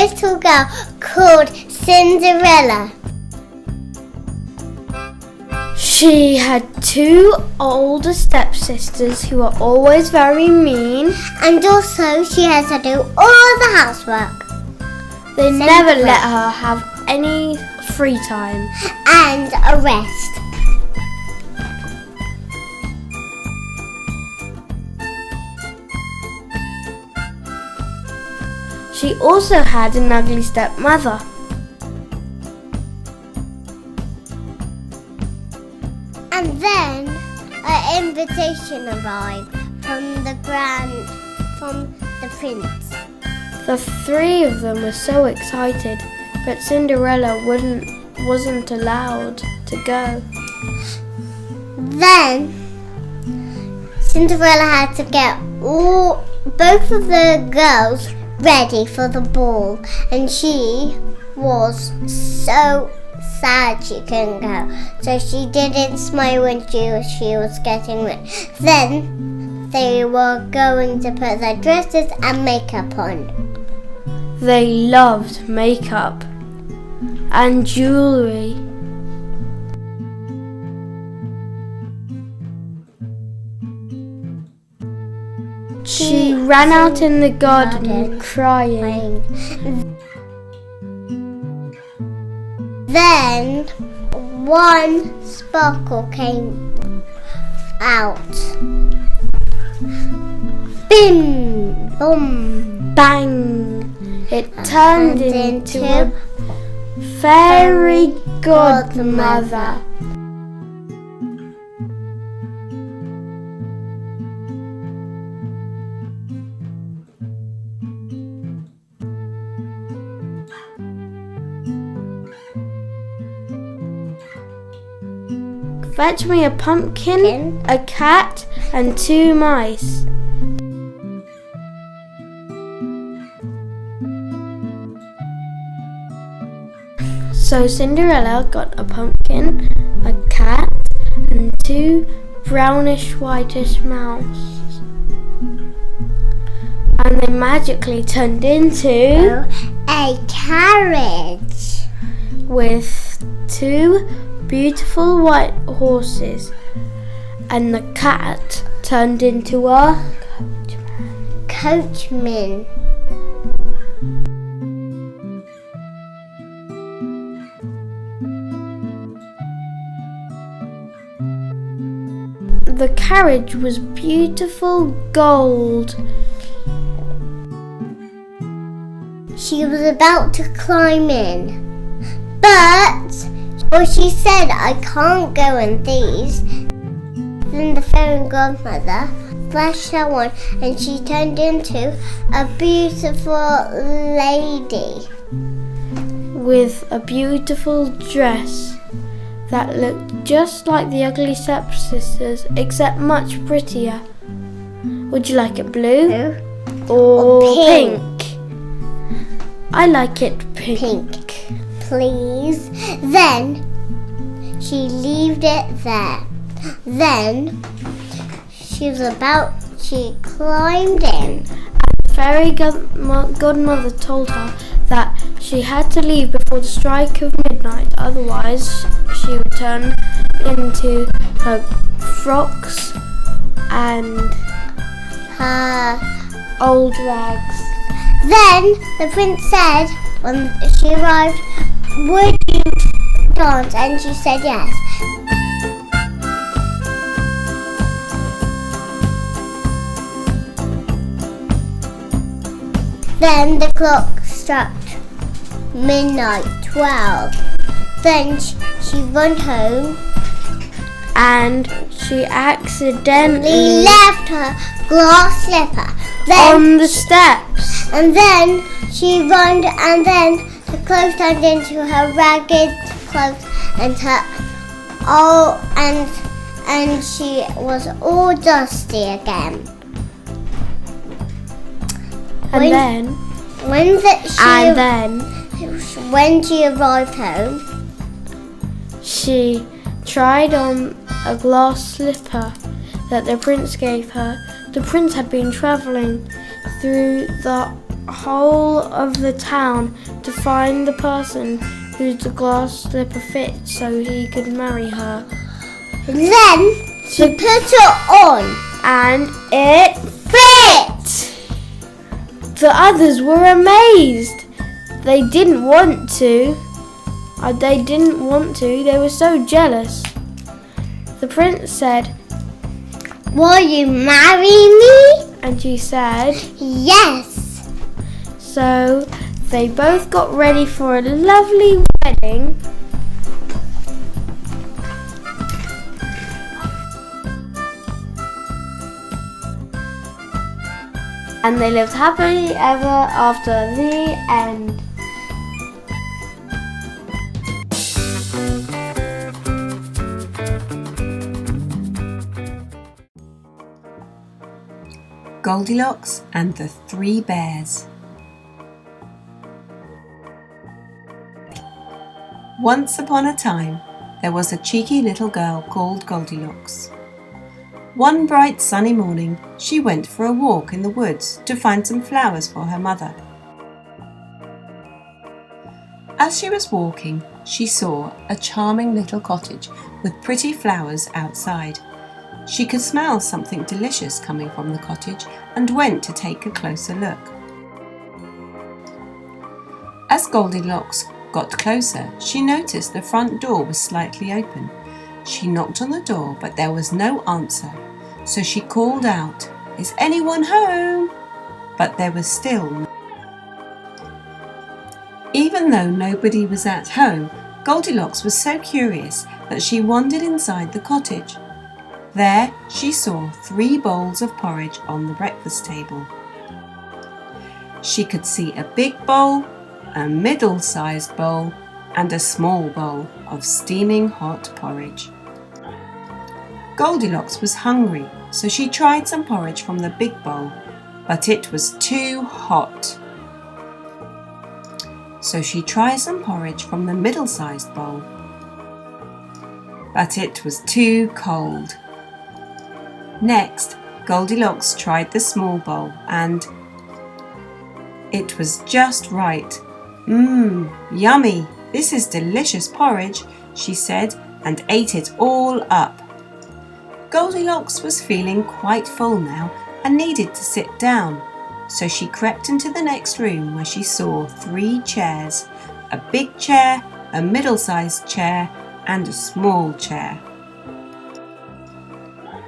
little girl called Cinderella. She had 2 older stepsisters who were always very mean. And also she had to do all the housework. They never let her have any free time. And a rest. She also had an ugly stepmother. And then an invitation arrived from the prince. The 3 of them were so excited, but Cinderella wasn't allowed to go. Then Cinderella had to get both of the girls ready for the ball, and she was so sad she couldn't go, so she didn't smile when she was getting ready. Then they were going to put their dresses and makeup on. They loved makeup and jewelry. She ran out in the garden crying. Then one sparkle came out. Bim! Boom! Bang! It turned into a fairy godmother. Fetch me a pumpkin, a cat, and 2 mice. So Cinderella got a pumpkin, a cat, and 2 brownish-whitish mice. And they magically turned into a carriage with 2 beautiful white horses, and the cat turned into a coachman. The carriage was beautiful gold. She was about to climb in, but she said, "I can't go in these." Then the fairy godmother flashed her wand and she turned into a beautiful lady with a beautiful dress that looked just like the ugly stepsisters, except much prettier. Would you like it blue or pink? I like it pink. Please. Then she left it there. Then she climbed in. The fairy godmother told her that she had to leave before the strike of midnight, otherwise she would turn into her frocks and her old rags. Then the prince said, when she arrived, "Would you dance?" And she said yes. Then the clock struck midnight, 12. Then she went home and she accidentally left her glass slipper on the steps. And then she ran, and then the clothes turned into her ragged clothes, and and she was all dusty again. When she arrived home, she tried on a glass slipper that the prince gave her. The prince had been travelling through the whole of the town to find the person whose the glass slipper fit so he could marry her. Then she put it on And it fit. The others were amazed. They didn't want to. They were so jealous. The prince said, "Will you marry me?" and she said, "Yes." so they both got ready for a lovely wedding. And they lived happily ever after. The end. Goldilocks and the Three Bears. Once upon a time, there was a cheeky little girl called Goldilocks. One bright sunny morning, she went for a walk in the woods to find some flowers for her mother. As she was walking, she saw a charming little cottage with pretty flowers outside. She could smell something delicious coming from the cottage and went to take a closer look. As Goldilocks got closer, she noticed the front door was slightly open. She knocked on the door, but there was no answer. So she called out, "Is anyone home?" But there was still no. Even though nobody was at home, Goldilocks was so curious that she wandered inside the cottage. There she saw 3 bowls of porridge on the breakfast table. She could see a big bowl, a middle-sized bowl, and a small bowl of steaming hot porridge. Goldilocks was hungry, so she tried some porridge from the big bowl, but it was too hot. So she tried some porridge from the middle-sized bowl, but it was too cold. Next, Goldilocks tried the small bowl and it was just right. Yummy! This is delicious porridge, she said, and ate it all up. Goldilocks was feeling quite full now and needed to sit down, so she crept into the next room where she saw 3 chairs, a big chair, a middle-sized chair, and a small chair.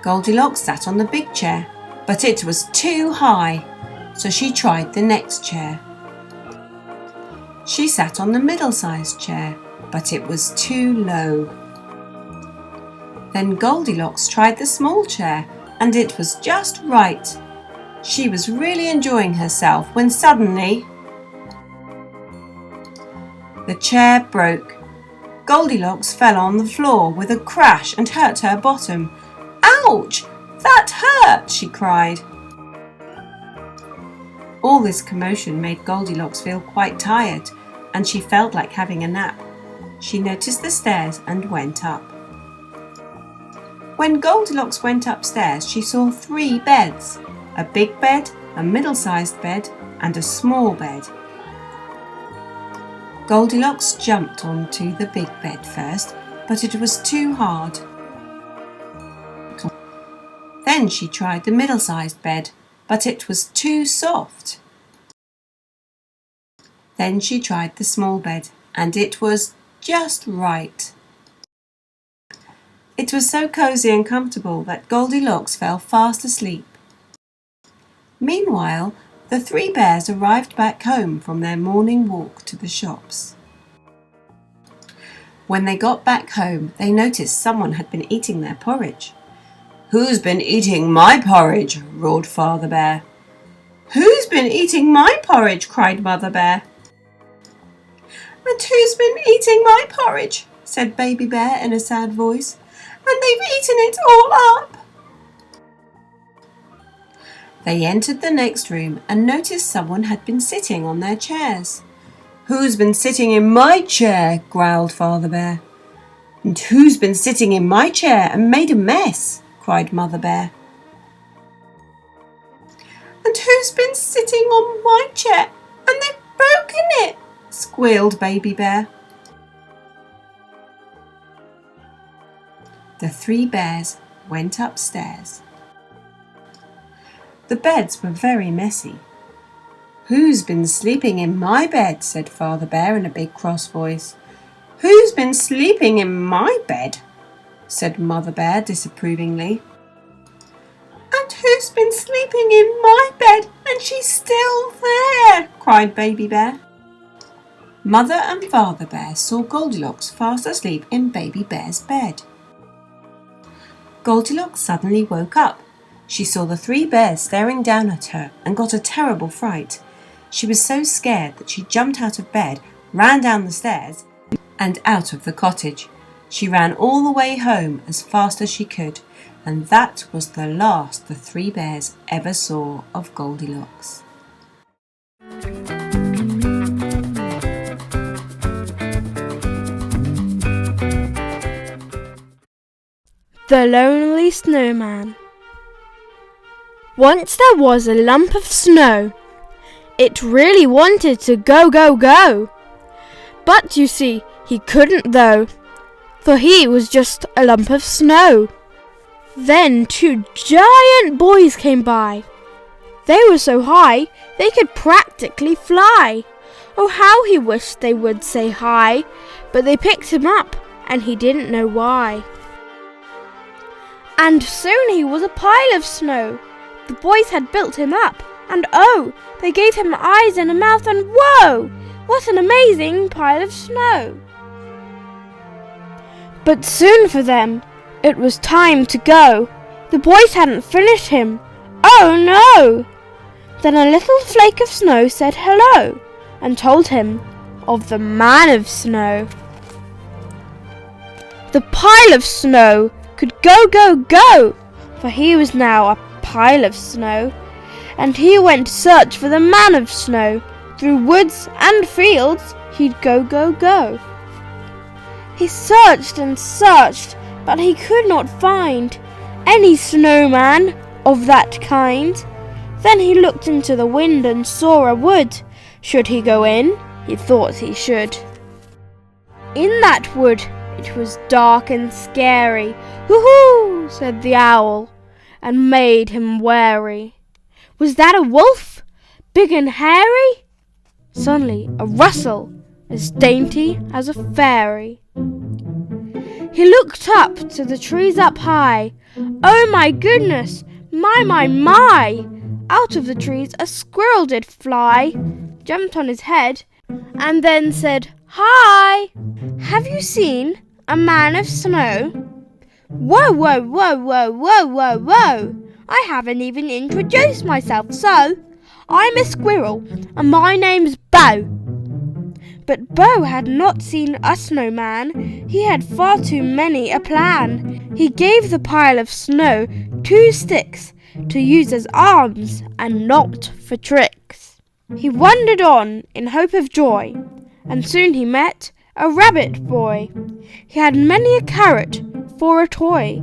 Goldilocks sat on the big chair, but it was too high, so she tried the next chair. She sat on the middle-sized chair, but it was too low. Then Goldilocks tried the small chair, and it was just right. She was really enjoying herself when suddenly the chair broke. Goldilocks fell on the floor with a crash and hurt her bottom. "Ouch! That hurt!" she cried. All this commotion made Goldilocks feel quite tired, and she felt like having a nap. She noticed the stairs and went up. When Goldilocks went upstairs, she saw 3 beds, a big bed, a middle-sized bed, and a small bed. Goldilocks jumped onto the big bed first, but it was too hard. Then she tried the middle-sized bed, but it was too soft. Then she tried the small bed, and it was just right. It was so cosy and comfortable that Goldilocks fell fast asleep. Meanwhile, the 3 bears arrived back home from their morning walk to the shops. When they got back home, they noticed someone had been eating their porridge. "Who's been eating my porridge?" roared Father Bear. "Who's been eating my porridge?" cried Mother Bear. "And who's been eating my porridge?" said Baby Bear in a sad voice. "And they've eaten it all up." They entered the next room and noticed someone had been sitting on their chairs. "Who's been sitting in my chair?" growled Father Bear. "And who's been sitting in my chair and made a mess?" cried Mother Bear. "And who's been sitting on my chair and they've broken it?" squealed Baby Bear. The 3 bears went upstairs. The beds were very messy. "Who's been sleeping in my bed?" said Father Bear in a big cross voice. "Who's been sleeping in my bed?" said Mother Bear disapprovingly. "And who's been sleeping in my bed and she's still there?" cried Baby Bear. Mother and Father Bear saw Goldilocks fast asleep in Baby Bear's bed. Goldilocks suddenly woke up. She saw the 3 bears staring down at her and got a terrible fright. She was so scared that she jumped out of bed, ran down the stairs, and out of the cottage. She ran all the way home as fast as she could, and that was the last the 3 bears ever saw of Goldilocks. The Lonely Snowman. Once there was a lump of snow. It really wanted to go, go, go. But you see, he couldn't though, for he was just a lump of snow. Then 2 giant boys came by. They were so high, they could practically fly. Oh, how he wished they would say hi, but they picked him up, and he didn't know why. And soon he was a pile of snow. The boys had built him up, and oh, they gave him eyes and a mouth, and whoa, what an amazing pile of snow. But soon for them, it was time to go. The boys hadn't finished him. Oh no! Then a little flake of snow said hello, and told him of the man of snow. The pile of snow could go, go, go, for he was now a pile of snow, and he went to search for the man of snow. Through woods and fields he'd go, go, go. He searched and searched, but he could not find any snowman of that kind. Then he looked into the wind and saw a wood. Should he go in? He thought he should. In that wood it was dark and scary. "Hoo-hoo!" said the owl, and made him wary. Was that a wolf, big and hairy? Suddenly a rustle, as dainty as a fairy. He looked up to the trees up high. Oh my goodness, my! Out of the trees a squirrel did fly, jumped on his head, and then said, "Hi! Have you seen a man of snow?" Whoa, whoa, whoa, whoa, whoa, whoa, whoa! I haven't even introduced myself, so I'm a squirrel, and my name's Bo. But Bo had not seen a snowman. He had far too many a plan. He gave the pile of snow 2 sticks to use as arms and not for tricks. He wandered on in hope of joy, and soon he met a rabbit boy. He had many a carrot for a toy,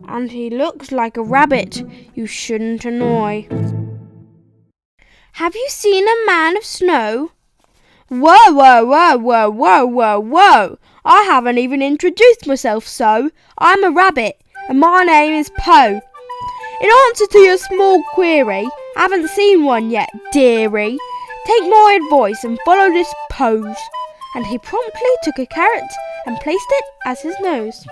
and he looked like a rabbit you shouldn't annoy. Have you seen a man of snow? Whoa, whoa, whoa, whoa, whoa, whoa, whoa! I haven't even introduced myself, so I'm a rabbit, and my name is Po. In answer to your small query, haven't seen one yet, dearie. Take my advice and follow this pose. And he promptly took a carrot and placed it as his nose.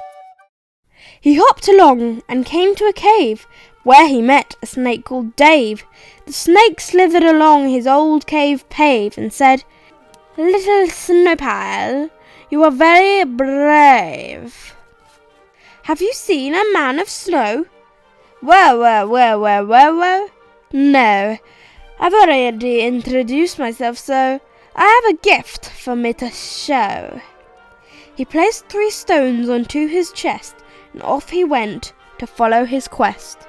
He hopped along and came to a cave where he met a snake called Dave. The snake slithered along his old cave pave and said, "Little snowpile, you are very brave. Have you seen a man of snow?" Whoa, whoa, whoa, whoa, whoa, whoa. No, I've already introduced myself, so I have a gift for me to show. He placed 3 stones onto his chest, and off he went to follow his quest.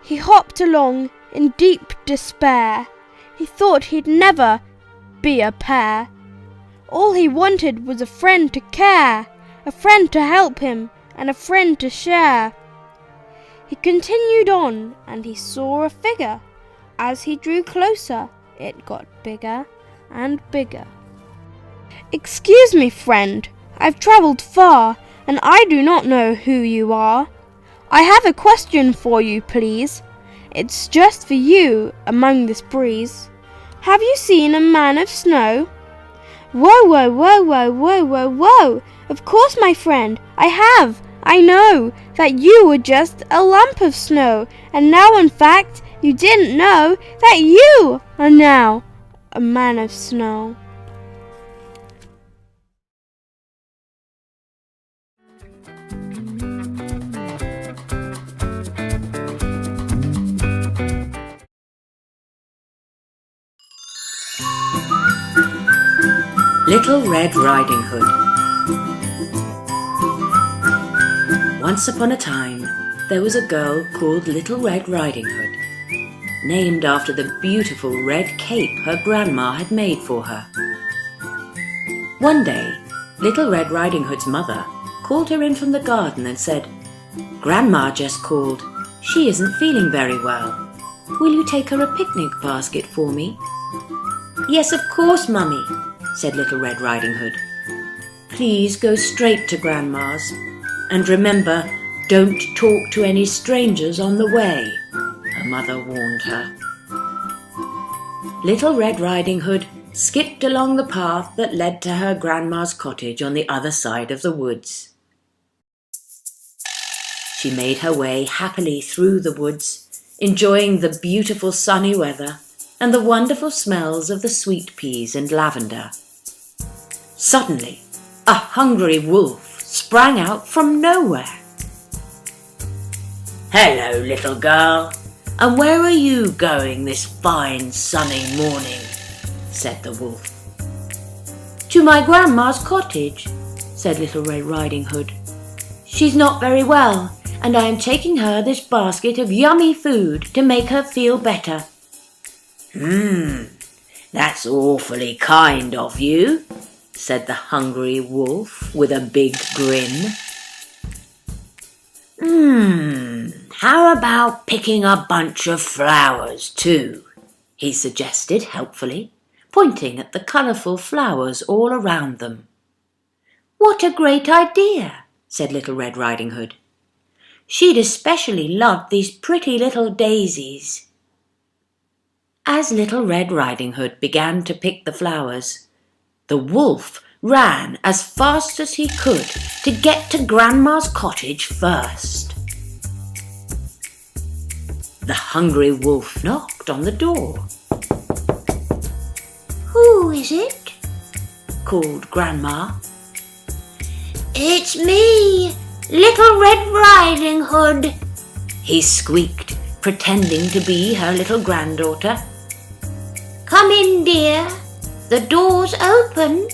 He hopped along in deep despair. He thought he'd never be a pair. All he wanted was a friend to care, a friend to help him, and a friend to share. He continued on, and he saw a figure as he drew closer, it got bigger and bigger. "Excuse me, friend, I've travelled far, and I do not know who you are. I have a question for you, please. It's just for you among this breeze. Have you seen a man of snow?" "Whoa, whoa, whoa, whoa, whoa, whoa, whoa! Of course, my friend, I have. I know that you were just a lump of snow, and now in fact you didn't know that you are now a man of snow." Little Red Riding Hood. Once upon a time, there was a girl called Little Red Riding Hood, named after the beautiful red cape her grandma had made for her. One day, Little Red Riding Hood's mother called her in from the garden and said, "Grandma just called. She isn't feeling very well. Will you take her a picnic basket for me?" "Yes, of course, Mummy," said Little Red Riding Hood. "Please go straight to Grandma's, and remember, don't talk to any strangers on the way," her mother warned her. Little Red Riding Hood skipped along the path that led to her grandma's cottage on the other side of the woods. She made her way happily through the woods, enjoying the beautiful sunny weather and the wonderful smells of the sweet peas and lavender. Suddenly, a hungry wolf sprang out from nowhere. "Hello, little girl, and where are you going this fine sunny morning?" said the wolf. "To my grandma's cottage," said Little Red Riding Hood. "She's not very well, and I am taking her this basket of yummy food to make her feel better." That's awfully kind of you," said the hungry wolf with a big grin. How about picking a bunch of flowers too?" he suggested helpfully, pointing at the colourful flowers all around them. "What a great idea," said Little Red Riding Hood. "She'd especially love these pretty little daisies." As Little Red Riding Hood began to pick the flowers, the wolf ran as fast as he could to get to Grandma's cottage first. The hungry wolf knocked on the door. "Who is it?" called Grandma. "It's me, Little Red Riding Hood," he squeaked, pretending to be her little granddaughter. "Come in, dear. The door's open,"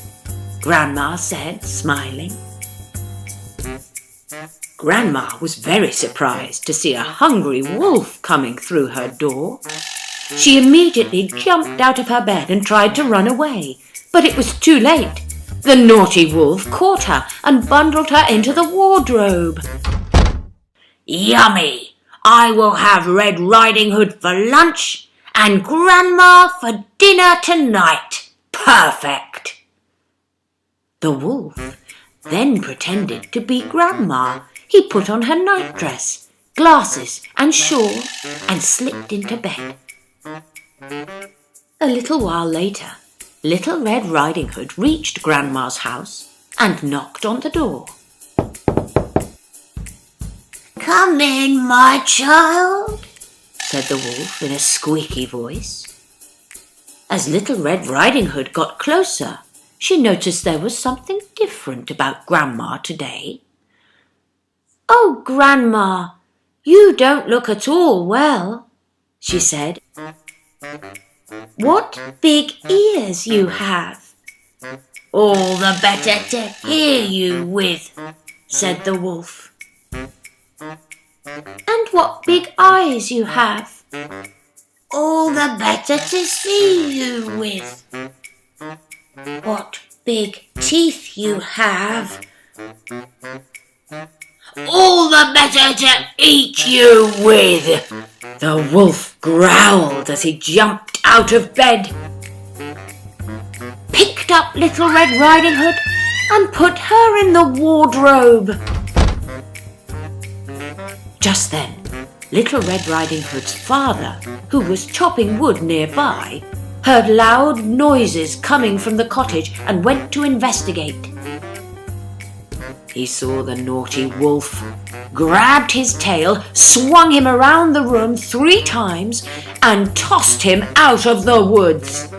Grandma said, smiling. Grandma was very surprised to see a hungry wolf coming through her door. She immediately jumped out of her bed and tried to run away, but it was too late. The naughty wolf caught her and bundled her into the wardrobe. "Yummy! I will have Red Riding Hood for lunch and Grandma for dinner tonight. Perfect!" The wolf then pretended to be Grandma. He put on her nightdress, glasses and shawl and slipped into bed. A little while later, Little Red Riding Hood reached Grandma's house and knocked on the door. "Come in, my child," said the wolf in a squeaky voice. As Little Red Riding Hood got closer, she noticed there was something different about Grandma today. "Oh, Grandma, you don't look at all well," she said. "What big ears you have." "All the better to hear you with," said the wolf. "And what big eyes you have." "All the better to see you with." "What big teeth you have." "All the better to eat you with," The wolf growled as he jumped out of bed, picked up Little Red Riding Hood and put her in the wardrobe. Just then, Little Red Riding Hood's father, who was chopping wood nearby, heard loud noises coming from the cottage and went to investigate. He saw the naughty wolf, grabbed his tail, swung him around the room 3 times and tossed him out of the woods.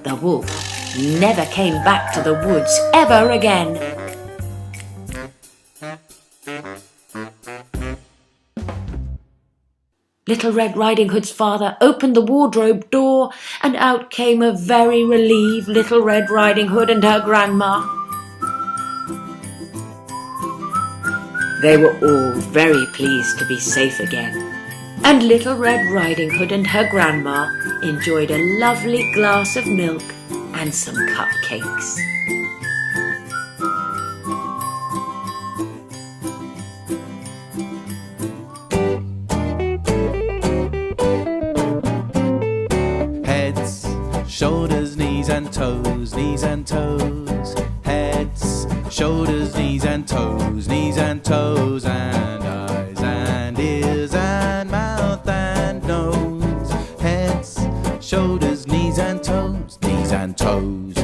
The wolf never came back to the woods ever again. Little Red Riding Hood's father opened the wardrobe door, and out came a very relieved Little Red Riding Hood and her grandma. They were all very pleased to be safe again, and Little Red Riding Hood and her grandma enjoyed a lovely glass of milk and some cupcakes. Heads, shoulders, knees and toes, knees and toes. Heads, shoulders, knees and toes, knees and toes, and eyes and ears and mouth and nose. Heads, shoulders, knees and toes, knees and toes.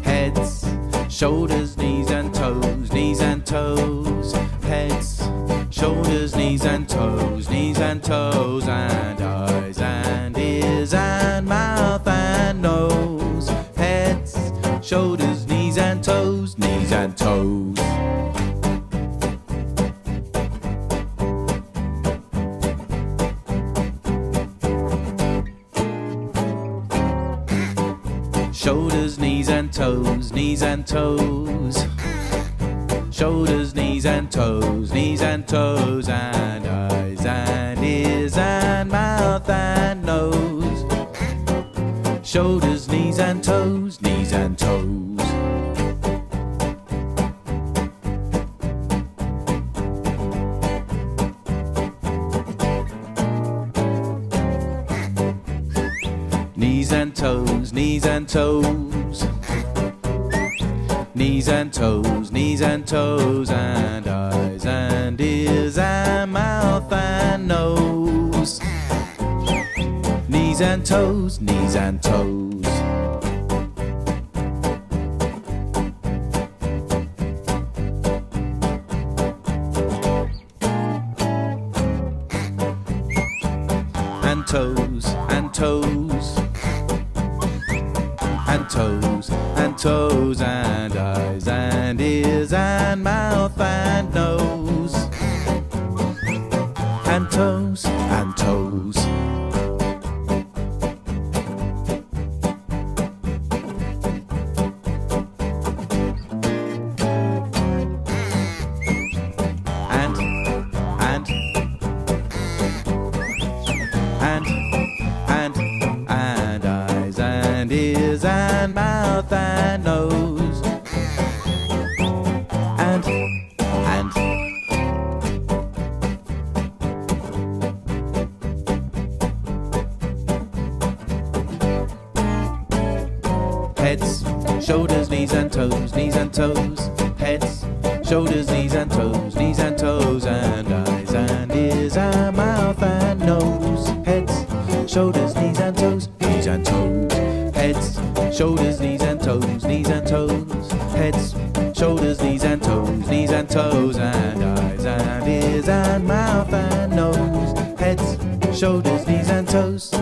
Heads, shoulders, knees and toes, knees and toes. Heads, shoulders, knees and toes, knees and toes, and eyes and ears and mouth and nose. Heads, shoulders, knees and toes, knees and toes. Shoulders, knees and toes, knees and toes. Shoulders, knees and toes, knees and toes, and eyes and ears and mouth and nose. Shoulders, knees and toes, knees and toes. Knees and toes, knees and toes. Knees and toes, knees and toes, and eyes and ears and mouth and nose. Knees and toes, knees and toes. And toes, and toes. And toes, and toes, and eyes and ears and mouth and nose. And toes, and toes. And eyes and ears and mouth and nose. And heads, shoulders, knees and toes, knees and toes. Heads, shoulders, knees and toes, knees and toes, and eyes and ears and mouth and nose. Heads, shoulders, knees and toes, knees and toes. Heads, shoulders, knees and toes, knees and toes. Heads, shoulders, knees and toes, knees and toes, and eyes and ears and mouth and nose. Heads, shoulders, knees and toes.